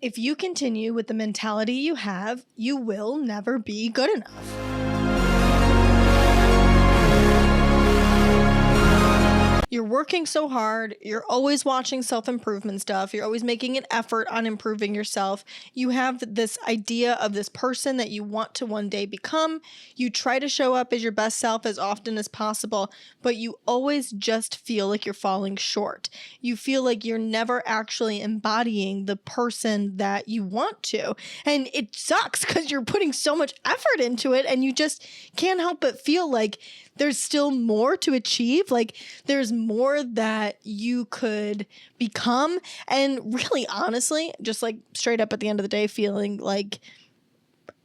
If you continue with the mentality you have, you will never be good enough. You're working so hard, you're always watching self-improvement stuff, you're always making an effort on improving yourself. You have this idea of this person that you want to one day become. You try to show up as your best self as often as possible, but you always just feel like you're falling short. You feel like you're never actually embodying the person that you want to. And it sucks because you're putting so much effort into it and you just can't help but feel like there's still more to achieve. Like there's more that you could become. And really, honestly, just like straight up at the end of the day, feeling like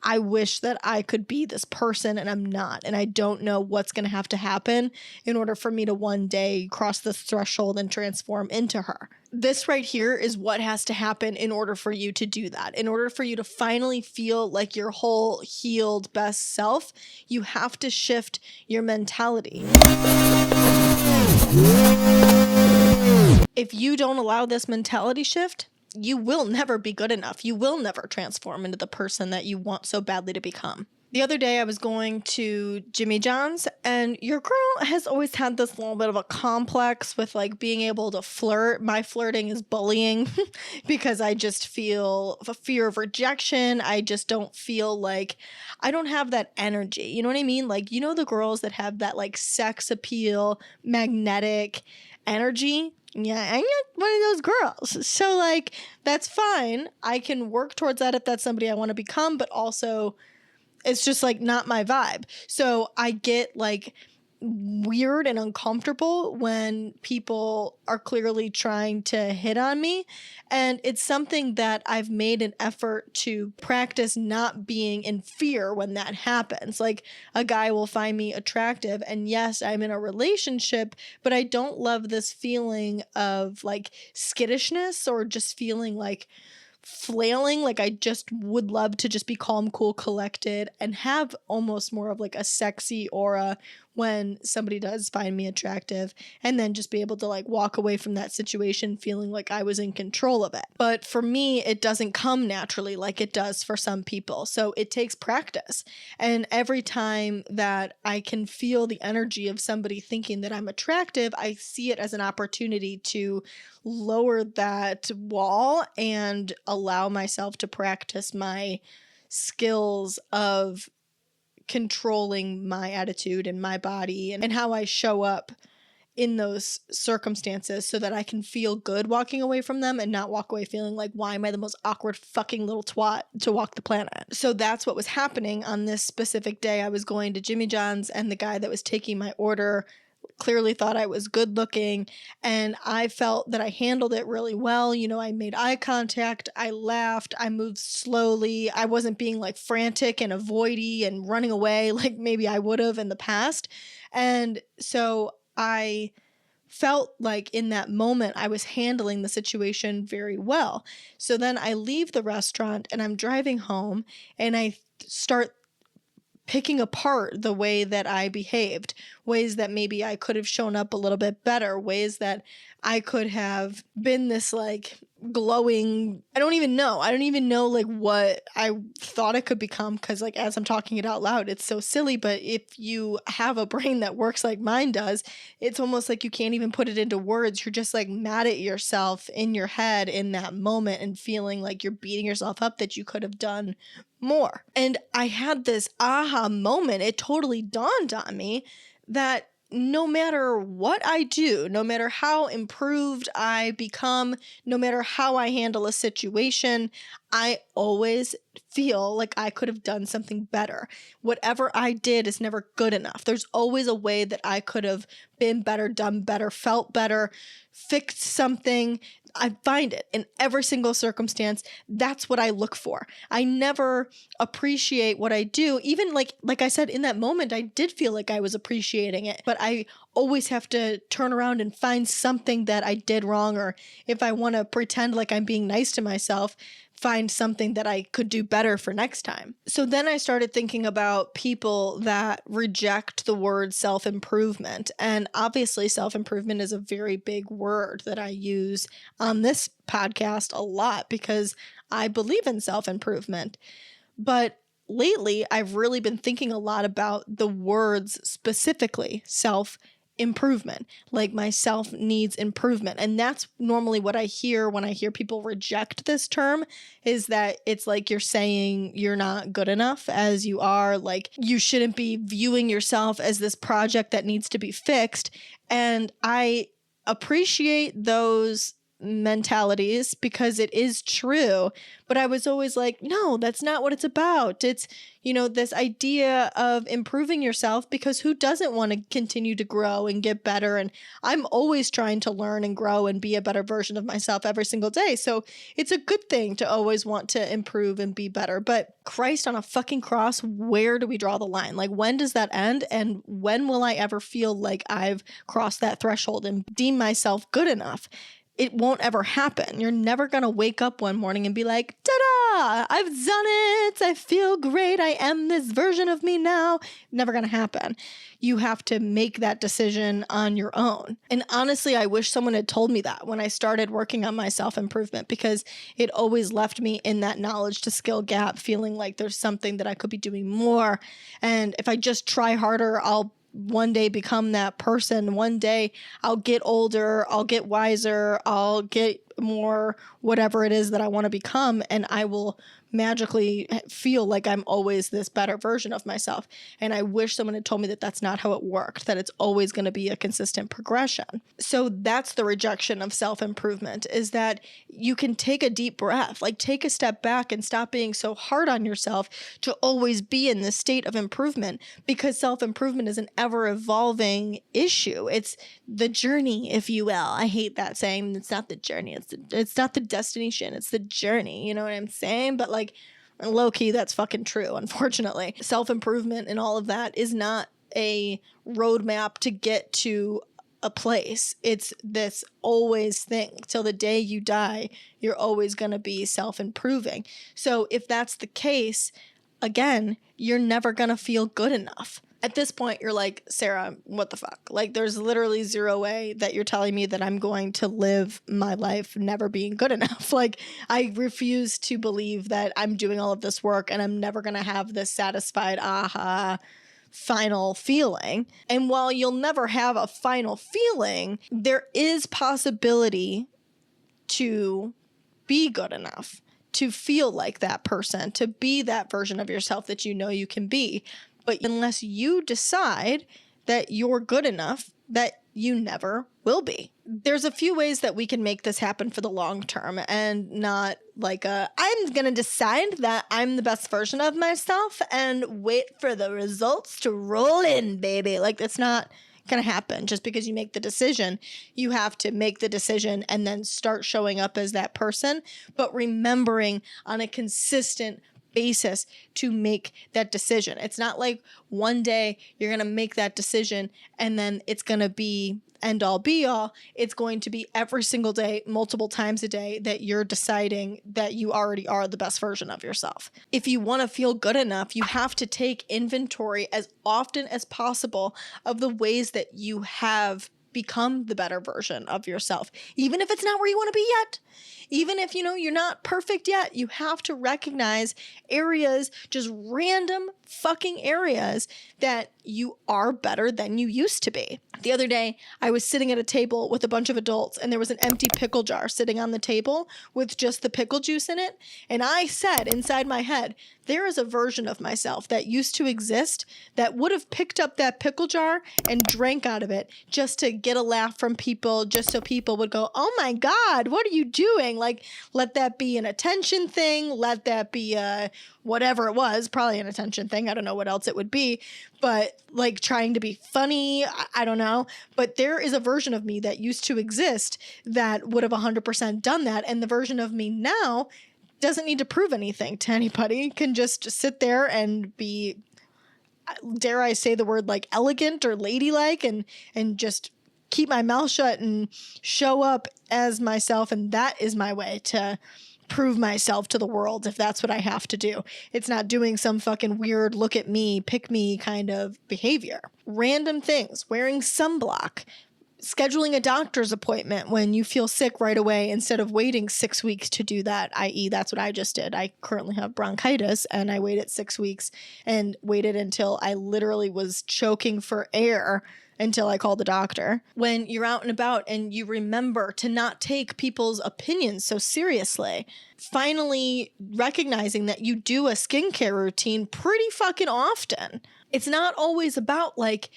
I wish that I could be this person and I'm not. And I don't know what's going to have to happen in order for me to one day cross this threshold and transform into her. This right here is what has to happen in order for you to do that. In order for you to finally feel like your whole healed best self, you have to shift your mentality. If you don't allow this mentality shift, you will never be good enough. You will never transform into the person that you want so badly to become. The other day I was going to Jimmy John's, and your girl has always had this little bit of a complex with like being able to flirt. My flirting is bullying because I just feel a fear of rejection. I just don't feel like I don't have that energy. You know what I mean? Like, you know, the girls that have that like sex appeal, magnetic energy. Yeah, I'm not one of those girls. So like, that's fine. I can work towards that if that's somebody I want to become, but also it's just like not my vibe. So I get like weird and uncomfortable when people are clearly trying to hit on me. And it's something that I've made an effort to practice not being in fear when that happens. Like a guy will find me attractive and yes, I'm in a relationship, but I don't love this feeling of like skittishness or just feeling like flailing. Like I just would love to just be calm, cool, collected and have almost more of like a sexy aura when somebody does find me attractive, and then just be able to like walk away from that situation feeling like I was in control of it. But for me, it doesn't come naturally like it does for some people. So it takes practice. And every time that I can feel the energy of somebody thinking that I'm attractive, I see it as an opportunity to lower that wall and allow myself to practice my skills of controlling my attitude and my body and how I show up in those circumstances so that I can feel good walking away from them and not walk away feeling like, why am I the most awkward fucking little twat to walk the planet? So that's what was happening on this specific day. I was going to Jimmy John's and the guy that was taking my order clearly thought I was good looking, and I felt that I handled it really well. You know, I made eye contact, I laughed, I moved slowly. I wasn't being like frantic and avoidy and running away like maybe I would have in the past. And so I felt like in that moment I was handling the situation very well. So then I leave the restaurant and I'm driving home and I start picking apart the way that I behaved, ways that maybe I could have shown up a little bit better, ways that I could have been this like glowing, I don't even know like what I thought it could become, because like as I'm talking it out loud, it's so silly. But if you have a brain that works like mine does, it's almost like you can't even put it into words. You're just like mad at yourself in your head in that moment and feeling like you're beating yourself up that you could have done more. And I had this aha moment. It totally dawned on me that no matter what I do, no matter how improved I become, no matter how I handle a situation, I always feel like I could have done something better. Whatever I did is never good enough. There's always a way that I could have been better, done better, felt better, fixed something. I find it in every single circumstance. That's what I look for. I never appreciate what I do. Even like I said, in that moment, I did feel like I was appreciating it, but I always have to turn around and find something that I did wrong. Or if I want to pretend like I'm being nice to myself, find something that I could do better for next time. So then I started thinking about people that reject the word self-improvement. And obviously self-improvement is a very big word that I use on this podcast a lot because I believe in self-improvement. But lately, I've really been thinking a lot about the words specifically, self-improvement. Like myself needs improvement. And that's normally what I hear when I hear people reject this term, is that it's like you're saying you're not good enough as you are. Like you shouldn't be viewing yourself as this project that needs to be fixed. And I appreciate those mentalities because it is true, but I was always like, no, that's not what it's about. It's, this idea of improving yourself, because who doesn't want to continue to grow and get better? And I'm always trying to learn and grow and be a better version of myself every single day. So it's a good thing to always want to improve and be better. But Christ on a fucking cross, where do we draw the line? Like, when does that end? And when will I ever feel like I've crossed that threshold and deem myself good enough? It won't ever happen. You're never going to wake up one morning and be like, ta-da, I've done it. I feel great. I am this version of me now. Never going to happen. You have to make that decision on your own. And honestly, I wish someone had told me that when I started working on my self-improvement, because it always left me in that knowledge to skill gap, feeling like there's something that I could be doing more. And if I just try harder, I'll one day become that person. One day I'll get older, I'll get wiser, I'll get more whatever it is that I want to become, and I will magically feel like I'm always this better version of myself. And I wish someone had told me that that's not how it worked, that it's always going to be a consistent progression. So that's the rejection of self-improvement, is that you can take a deep breath, like take a step back and stop being so hard on yourself to always be in this state of improvement, because self-improvement is an ever-evolving issue. It's the journey, if you will. I hate that saying. It's not the journey. It's not the destination. It's the journey. You know what I'm saying? But like low key, that's fucking true. Unfortunately, self-improvement and all of that is not a roadmap to get to a place. It's this always thing till the day you die. You're always going to be self-improving. So if that's the case, again, you're never going to feel good enough. At this point, you're like, Sarah, what the fuck? Like, there's literally zero way that you're telling me that I'm going to live my life never being good enough. Like, I refuse to believe that I'm doing all of this work and I'm never going to have this satisfied, final feeling. And while you'll never have a final feeling, there is possibility to be good enough, to feel like that person, to be that version of yourself that you know you can be. But unless you decide that you're good enough, that you never will be. There's a few ways that we can make this happen for the long term, and not like I'm going to decide that I'm the best version of myself and wait for the results to roll in, baby. Like, that's not going to happen just because you make the decision. You have to make the decision and then start showing up as that person, but remembering on a consistent basis to make that decision. It's not like one day you're going to make that decision and then it's going to be end all be all. It's going to be every single day, multiple times a day, that you're deciding that you already are the best version of yourself. If you want to feel good enough, you have to take inventory as often as possible of the ways that you have become the better version of yourself, even if it's not where you want to be yet. Even if, you're not perfect yet, you have to recognize areas, just random fucking areas, that you are better than you used to be. The other day, I was sitting at a table with a bunch of adults, and there was an empty pickle jar sitting on the table with just the pickle juice in it. And I said inside my head, there is a version of myself that used to exist that would have picked up that pickle jar and drank out of it just to get a laugh from people, just so people would go, oh my God, what are you doing? Like, let that be an attention thing. Let that be whatever it was, probably an attention thing. I don't know what else it would be, but like trying to be funny. I don't know. But there is a version of me that used to exist that would have 100% done that. And the version of me now doesn't need to prove anything to anybody, can just sit there and be, dare I say the word, like elegant or ladylike, and just keep my mouth shut and show up as myself. And that is my way to prove myself to the world, if that's what I have to do. It's not doing some fucking weird look at me, pick me kind of behavior. Random things, wearing sunblock, scheduling a doctor's appointment when you feel sick right away instead of waiting 6 weeks to do that, i.e. that's what I just did. I currently have bronchitis and I waited 6 weeks and waited until I literally was choking for air until I called the doctor. When you're out and about and you remember to not take people's opinions so seriously, finally recognizing that you do a skincare routine pretty fucking often. It's not always about like,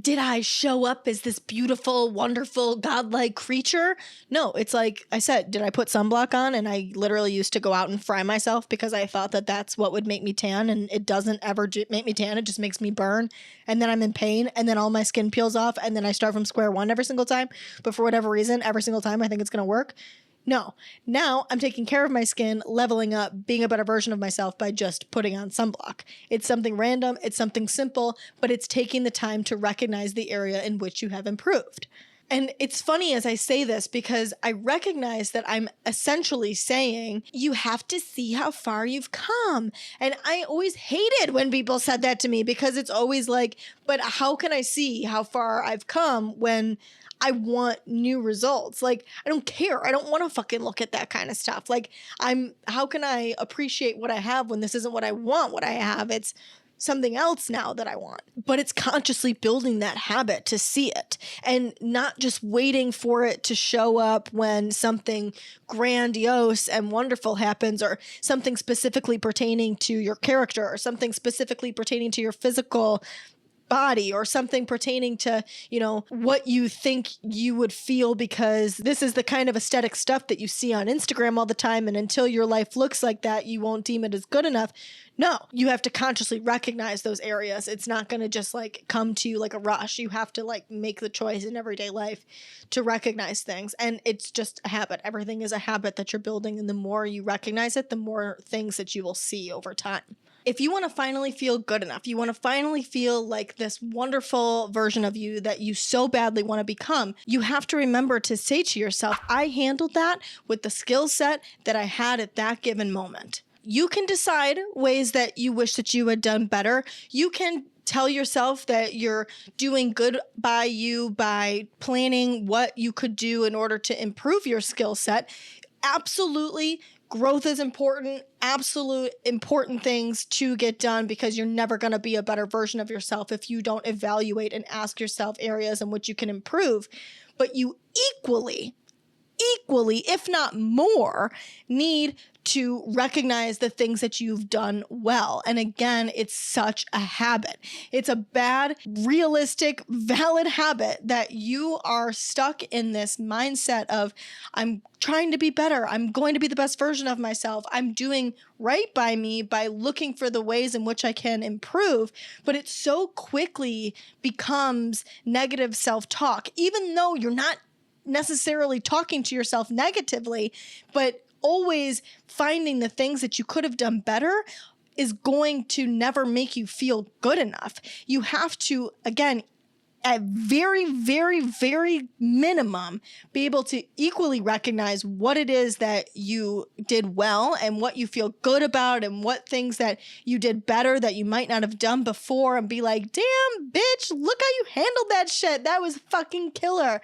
did I show up as this beautiful, wonderful, godlike creature? No, it's like I said, did I put sunblock on? And I literally used to go out and fry myself because I thought that that's what would make me tan. And it doesn't ever make me tan. It just makes me burn. And then I'm in pain. And then all my skin peels off. And then I start from square one every single time. But for whatever reason, every single time I think it's going to work. No, now I'm taking care of my skin, leveling up, being a better version of myself by just putting on sunblock. It's something random, it's something simple, but it's taking the time to recognize the area in which you have improved. And it's funny as I say this because I recognize that I'm essentially saying you have to see how far you've come. And I always hated when people said that to me because it's always like, but how can I see how far I've come when I want new results? Like, I don't care. I don't want to fucking look at that kind of stuff. Like, how can I appreciate what I have when this isn't what I want, what I have? It's something else now that I want. But it's consciously building that habit to see it and not just waiting for it to show up when something grandiose and wonderful happens, or something specifically pertaining to your character, or something specifically pertaining to your physical body, or something pertaining to, what you think you would feel because this is the kind of aesthetic stuff that you see on Instagram all the time. And until your life looks like that, you won't deem it as good enough. No, you have to consciously recognize those areas. It's not going to just like come to you like a rush. You have to like make the choice in everyday life to recognize things. And it's just a habit. Everything is a habit that you're building. And the more you recognize it, the more things that you will see over time. If you want to finally feel good enough, you want to finally feel like this wonderful version of you that you so badly want to become, you have to remember to say to yourself, I handled that with the skill set that I had at that given moment. You can decide ways that you wish that you had done better. You can tell yourself that you're doing good by you by planning what you could do in order to improve your skill set. Absolutely. Growth is important, absolute important things to get done, because you're never going to be a better version of yourself if you don't evaluate and ask yourself areas in which you can improve. But you equally, if not more, need to recognize the things that you've done well. And again, it's such a habit. It's a bad, realistic, valid habit that you are stuck in this mindset of, I'm trying to be better. I'm going to be the best version of myself. I'm doing right by me by looking for the ways in which I can improve. But it so quickly becomes negative self-talk, even though you're not necessarily talking to yourself negatively, but always finding the things that you could have done better is going to never make you feel good enough. You have to, again, at very, very, very minimum, be able to equally recognize what it is that you did well and what you feel good about and what things that you did better that you might not have done before, and be like, damn, bitch, look how you handled that shit. That was fucking killer.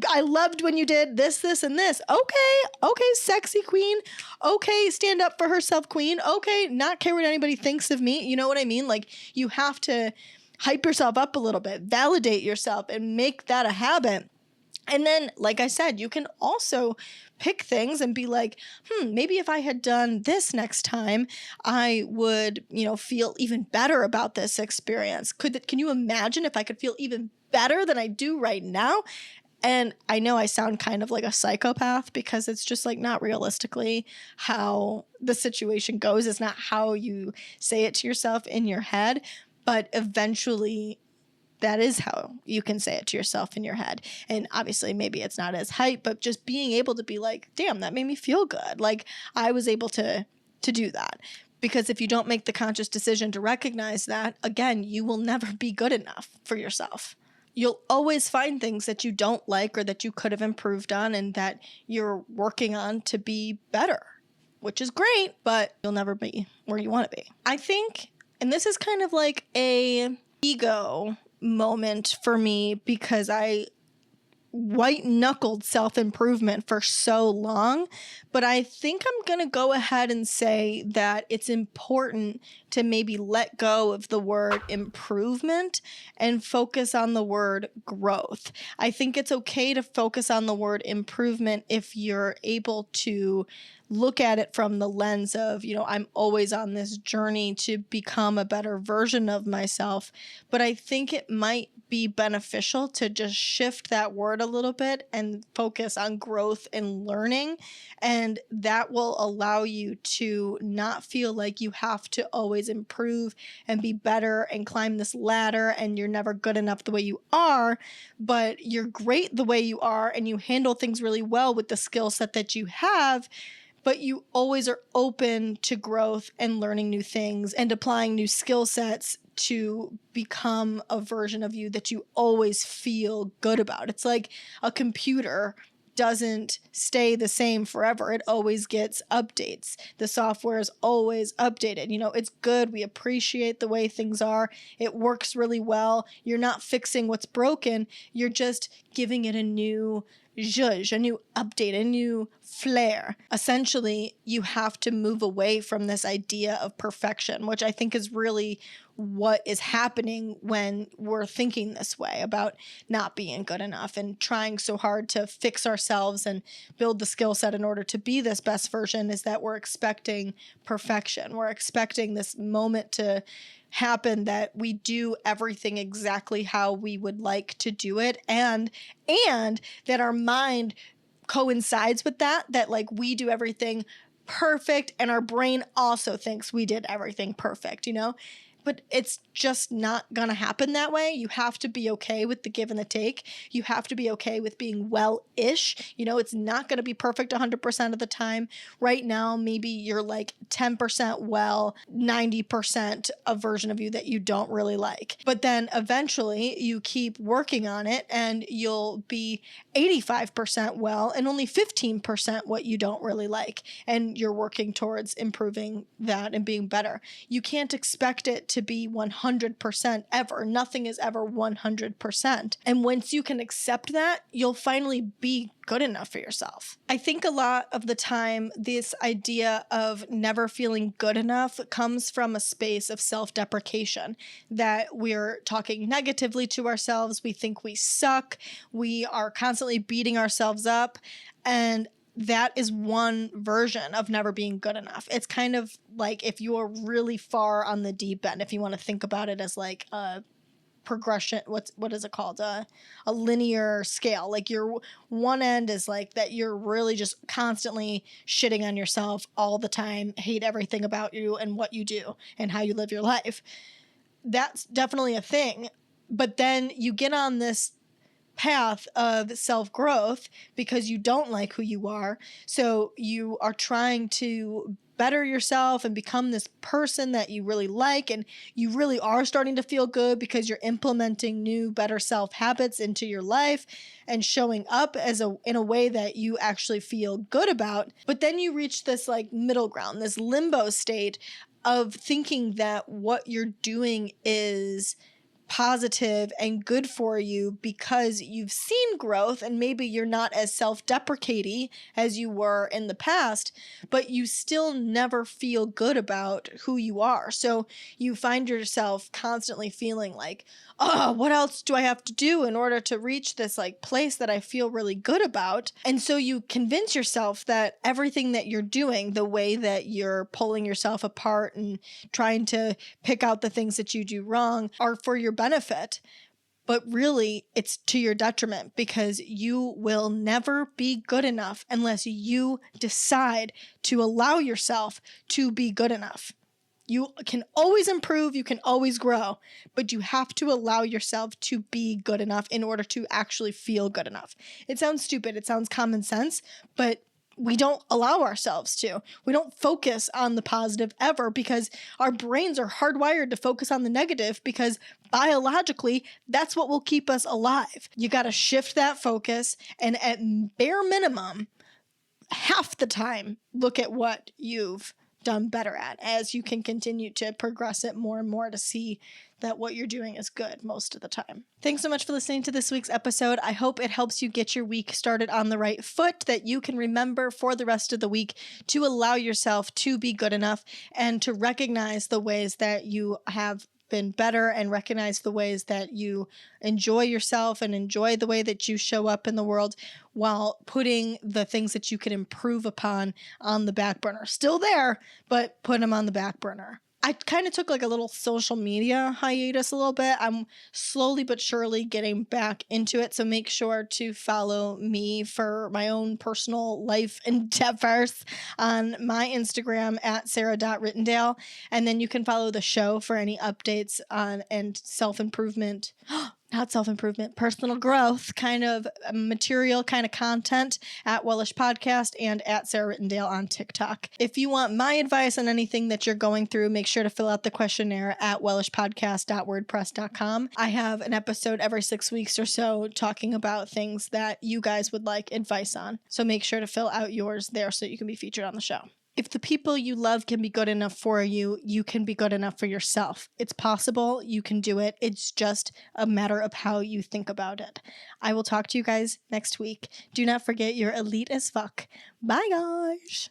I loved when you did this, and this. Okay, sexy queen. Okay, stand up for herself queen. Okay, not care what anybody thinks of me. You know what I mean? Like, you have to hype yourself up a little bit, validate yourself, and make that a habit. And then, like I said, you can also pick things and be like, maybe if I had done this next time, I would, feel even better about this experience. Can you imagine if I could feel even better than I do right now? And I know I sound kind of like a psychopath because it's just like not realistically how the situation goes. It's not how you say it to yourself in your head. But eventually, that is how you can say it to yourself in your head. And obviously, maybe it's not as hype, but just being able to be like, damn, that made me feel good. Like, I was able to do that. Because if you don't make the conscious decision to recognize that, again, you will never be good enough for yourself. You'll always find things that you don't like or that you could have improved on and that you're working on to be better, which is great, but you'll never be where you want to be. I think... And this is kind of like a ego moment for me because I white-knuckled self-improvement for so long, but I think I'm going to go ahead and say that it's important to maybe let go of the word improvement and focus on the word growth. I think it's okay to focus on the word improvement if you're able to look at it from the lens of, I'm always on this journey to become a better version of myself. But I think it might be beneficial to just shift that word a little bit and focus on growth and learning. And that will allow you to not feel like you have to always improve and be better and climb this ladder and you're never good enough the way you are, but you're great the way you are and you handle things really well with the skill set that you have. But you always are open to growth and learning new things and applying new skill sets to become a version of you that you always feel good about. It's like a computer doesn't stay the same forever. It always gets updates. The software is always updated. It's good. We appreciate the way things are. It works really well. You're not fixing what's broken. You're just giving it a new zhuzh, a new update, a new flair. Essentially, you have to move away from this idea of perfection, which I think is really what is happening when we're thinking this way about not being good enough and trying so hard to fix ourselves and build the skill set in order to be this best version, is that we're expecting perfection. We're expecting this moment to happen that we do everything exactly how we would like to do it, and that our mind coincides with that like we do everything perfect and our brain also thinks we did everything perfect, But it's just not going to happen that way. You have to be okay with the give and the take. You have to be okay with being well-ish. It's not going to be perfect 100% of the time. Right now, maybe you're like 10% well, 90% a version of you that you don't really like. But then eventually you keep working on it and you'll be 85% well and only 15% what you don't really like. And you're working towards improving that and being better. You can't expect it to be 100% ever. Nothing is ever 100%. And once you can accept that, you'll finally be good enough for yourself. I think a lot of the time, this idea of never feeling good enough comes from a space of self-deprecation, that we're talking negatively to ourselves. We think we suck. We are constantly beating ourselves up. And that is one version of never being good enough. It's kind of like if you are really far on the deep end, if you want to think about it as like a progression, what is it called? A linear scale. Like your one end is like that you're really just constantly shitting on yourself all the time, hate everything about you and what you do and how you live your life. That's definitely a thing. But then you get on this path of self-growth because you don't like who you are. So you are trying to better yourself and become this person that you really like, and you really are starting to feel good because you're implementing new, better self habits into your life and showing up in a way that you actually feel good about. But then you reach this like middle ground, this limbo state of thinking that what you're doing is positive and good for you because you've seen growth and maybe you're not as self-deprecating as you were in the past, but you still never feel good about who you are. So you find yourself constantly feeling like, oh, what else do I have to do in order to reach this like place that I feel really good about? And so you convince yourself that everything that you're doing, the way that you're pulling yourself apart and trying to pick out the things that you do wrong, are for your benefit. But really, it's to your detriment because you will never be good enough unless you decide to allow yourself to be good enough. You can always improve, you can always grow, but you have to allow yourself to be good enough in order to actually feel good enough. It sounds stupid, it sounds common sense, but we don't allow ourselves to. We don't focus on the positive ever because our brains are hardwired to focus on the negative because biologically, that's what will keep us alive. You got to shift that focus and at bare minimum, half the time, look at what you've done better at as you can continue to progress it more and more to see that what you're doing is good most of the time. Thanks so much for listening to this week's episode. I hope it helps you get your week started on the right foot, that you can remember for the rest of the week to allow yourself to be good enough and to recognize the ways that you have been better and recognize the ways that you enjoy yourself and enjoy the way that you show up in the world, while putting the things that you can improve upon on the back burner. Still there, but put them on the back burner. I kind of took like a little social media hiatus a little bit. I'm slowly but surely getting back into it. So make sure to follow me for my own personal life endeavors on my Instagram at sarah.rittendale. And then you can follow the show for any updates on and self-improvement. Not self-improvement, personal growth kind of material, kind of content at Wellish Podcast and at Sarah Rittendale on TikTok. If you want my advice on anything that you're going through, make sure to fill out the questionnaire at wellishpodcast.wordpress.com. I have an episode every 6 weeks or so talking about things that you guys would like advice on. So make sure to fill out yours there so you can be featured on the show. If the people you love can be good enough for you, you can be good enough for yourself. It's possible. You can do it. It's just a matter of how you think about it. I will talk to you guys next week. Do not forget, you're elite as fuck. Bye, guys.